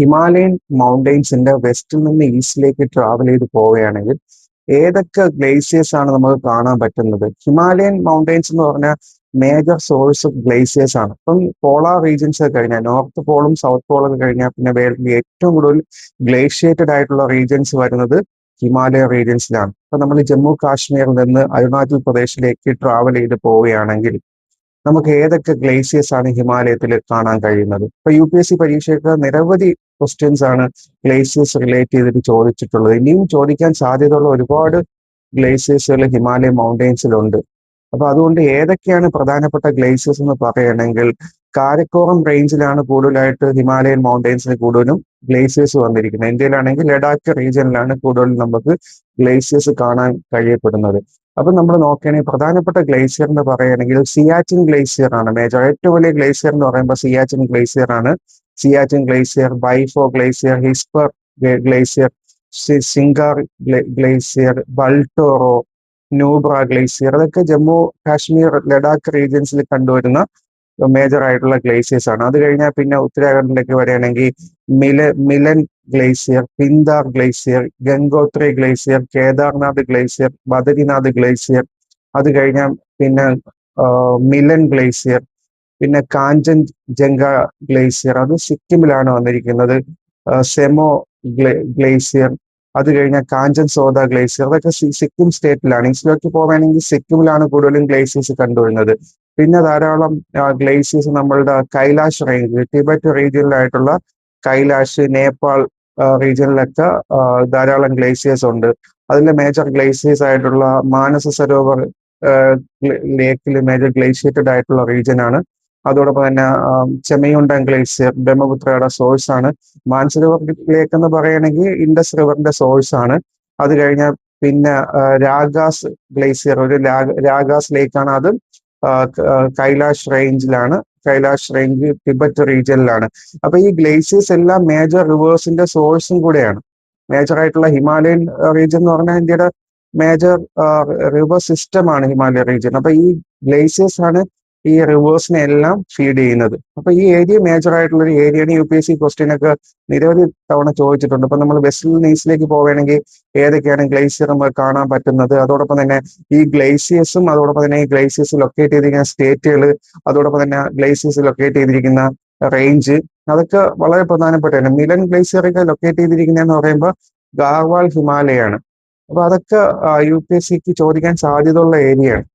Himalayan മൗണ്ടെയ്ൻസിന്റെ വെസ്റ്റിൽ നിന്ന് ഈസ്റ്റിലേക്ക് travel ചെയ്ത് പോവുകയാണെങ്കിൽ ഏതൊക്കെ ഗ്ലേസിയേഴ്സ് ആണ് നമുക്ക് കാണാൻ പറ്റുന്നത്? ഹിമാലയൻ മൗണ്ടെയ്ൻസ് എന്ന് പറഞ്ഞാൽ മേജർ സോഴ്സ് ഓഫ് ഗ്ലേസിയേഴ്സ് ആണ്. ഇപ്പം പോളാർ റീജിയൻസ് ഒക്കെ കഴിഞ്ഞാൽ, നോർത്ത് പോളും സൗത്ത് പോളും ഒക്കെ കഴിഞ്ഞാൽ പിന്നെ വേൾഡിൽ ഏറ്റവും കൂടുതൽ ഗ്ലേഷ്യേറ്റഡ് ആയിട്ടുള്ള റീജിയൻസ് വരുന്നത് ഹിമാലയ റീജിയൻസിലാണ്. ഇപ്പൊ നമ്മൾ ജമ്മു കാശ്മീരിൽ നിന്ന് അരുണാചൽ പ്രദേശിലേക്ക് ട്രാവൽ ചെയ്ത് പോവുകയാണെങ്കിൽ നമുക്ക് ഏതൊക്കെ ഗ്ലേസിയേഴ്സ് ആണ് ഹിമാലയത്തിൽ കാണാൻ കഴിയുന്നത്? ഇപ്പൊ UPSC പരീക്ഷയ്ക്ക് നിരവധി ക്വസ്റ്റ്യൻസ് ആണ് ഗ്ലേസിയേഴ്സ് റിലേറ്റ് ചെയ്തിട്ട് ചോദിച്ചിട്ടുള്ളത്. ഇനിയും ചോദിക്കാൻ സാധ്യതയുള്ള ഒരുപാട് ഗ്ലേസിയേഴ്സുകൾ ഹിമാലയൻ മൗണ്ടെയ്ൻസിലുണ്ട്. അപ്പൊ അതുകൊണ്ട് ഏതൊക്കെയാണ് പ്രധാനപ്പെട്ട ഗ്ലേസിയേഴ്സ് എന്ന് പറയുകയാണെങ്കിൽ, കാരക്കോറം റേഞ്ചിലാണ് കൂടുതലായിട്ട് ഹിമാലയൻ മൗണ്ടെയ്ൻസിന് കൂടുതലും ഗ്ലേസിയേഴ്സ് വന്നിരിക്കുന്നത്. ഇന്ത്യയിലാണെങ്കിൽ ലഡാക്ക് റീജിയനിലാണ് കൂടുതലും നമുക്ക് ഗ്ലേസിയേഴ്സ് കാണാൻ കഴിയപ്പെടുന്നത്. അപ്പൊ നമ്മൾ നോക്കുകയാണെങ്കിൽ പ്രധാനപ്പെട്ട ഗ്ലേസിയർ എന്ന് പറയുകയാണെങ്കിൽ സിയാച്ചിൻ ഗ്ലേസിയർ ആണ് മേജർ. ഏറ്റവും വലിയ ഗ്ലേസിയർ എന്ന് പറയുമ്പോൾ സിയാച്ചിൻ ഗ്ലേസിയർ ആണ്. Siachen glacier, Biafo glacier, Hispar glacier, സിംഗാർ ഗ്ലേസിയർ, ബൾട്ടോറോ, ന്യൂബ്ര ഗ്ലേസിയർ, അതൊക്കെ ജമ്മു കാശ്മീർ ലഡാക്ക് റീജിയൻസിൽ കണ്ടുവരുന്ന മേജർ ആയിട്ടുള്ള ഗ്ലേസിയേഴ്സ് ആണ്. അത് കഴിഞ്ഞാൽ പിന്നെ ഉത്തരാഖണ്ഡിലേക്ക് വരികയാണെങ്കിൽ Milam glacier, Pindar glacier, Gangotri glacier, Kedarnath glacier, Badrinath glacier. അത് കഴിഞ്ഞാൽ പിന്നെ മിലൻ ഗ്ലേസിയർ, പിന്നെ കാഞ്ചൻജംഗ ഗ്ലേസിയർ, അത് സിക്കിമിലാണ് വന്നിരിക്കുന്നത്. സെമോ ഗ്ലേസിയർ, അത് കഴിഞ്ഞാൽ കാഞ്ചൻസോദ ഗ്ലേസിയർ, അതൊക്കെ സിക്കിം സ്റ്റേറ്റിലാണ്. ഈസ്റ്റിലേക്ക് പോവുകയാണെങ്കിൽ സിക്കിമിലാണ് കൂടുതലും ഗ്ലേസിയേഴ്സ് കണ്ടുവരുന്നത്. പിന്നെ ധാരാളം ഗ്ലേസിയേഴ്സ് നമ്മളുടെ കൈലാഷ് റേഞ്ച്, ടിബറ്റ് റീജിയനിലായിട്ടുള്ള കൈലാഷ്, നേപ്പാൾ റീജിയനിലൊക്കെ ധാരാളം ഗ്ലേസിയേഴ്സ് ഉണ്ട്. അതിലെ മേജർ ഗ്ലേസിയേഴ്സ് ആയിട്ടുള്ള മാനസ സരോവർ ലേക്കിൽ മേജർ ഗ്ലേഷ്യേറ്റഡ് ആയിട്ടുള്ള റീജിയൻ ആണ്. അതോടൊപ്പം തന്നെ ചെമയുണ്ടൻ ഗ്ലേസിയർ ബ്രഹ്മപുത്രയുടെ സോഴ്സ് ആണ്. മാനസരോവർ ലേക്ക് എന്ന് പറയുകയാണെങ്കിൽ ഇൻഡസ് റിവറിന്റെ സോഴ്സ് ആണ്. അത് കഴിഞ്ഞാൽ പിന്നെ രാഗാസ് ഗ്ലേസിയർ, ഒരു രാഗാസ് ലേക്കാണ്. അത് കൈലാഷ് റേഞ്ചിലാണ്. കൈലാഷ് റേഞ്ച് ടിബറ്റ് റീജിയനിലാണ്. അപ്പൊ ഈ ഗ്ലേസിയേഴ്സ് എല്ലാം മേജർ റിവേഴ്സിന്റെ സോഴ്സും കൂടെയാണ്. മേജർ ആയിട്ടുള്ള ഹിമാലയൻ റീജിയൻ എന്ന് പറഞ്ഞാൽ ഇന്ത്യയുടെ മേജർ റിവർ സിസ്റ്റം ആണ് ഹിമാലയ റീജിയൻ. അപ്പൊ ഈ ഗ്ലേസിയേഴ്സ് ആണ് ഈ റിവേഴ്സിനെ എല്ലാം ഫീഡ് ചെയ്യുന്നത്. അപ്പൊ ഈ ഏരിയ മേജർ ആയിട്ടുള്ള ഒരു ഏരിയയാണ്. UPSC ക്വസ്റ്റ്യൻ ഒക്കെ നിരവധി തവണ ചോദിച്ചിട്ടുണ്ട്. അപ്പൊ നമ്മൾ വെസ്റ്റിൽ നിന്ന് ഈസ്റ്റിലേക്ക് പോവുകയാണെങ്കിൽ ഏതൊക്കെയാണ് ഗ്ലേസിയർ നമുക്ക് കാണാൻ പറ്റുന്നത്, അതോടൊപ്പം തന്നെ ഈ ഗ്ലേസിയേഴ്സും അതോടൊപ്പം തന്നെ ഈ ഗ്ലേസിയേഴ്സ് ലൊക്കേറ്റ് ചെയ്തിരിക്കുന്ന സ്റ്റേറ്റുകൾ, അതോടൊപ്പം തന്നെ ഗ്ലേസിയേഴ്സ് ലൊക്കേറ്റ് ചെയ്തിരിക്കുന്ന റേഞ്ച്, അതൊക്കെ വളരെ പ്രധാനപ്പെട്ടതാണ്. മിലൻ ഗ്ലേസിയർ ഒക്കെ ലൊക്കേറ്റ് ചെയ്തിരിക്കുന്നതെന്ന് പറയുമ്പോൾ ഗാർവാൾ ഹിമാലയാണ്. അപ്പൊ അതൊക്കെ UPSCക്ക് ചോദിക്കാൻ സാധ്യതയുള്ള ഏരിയയാണ്.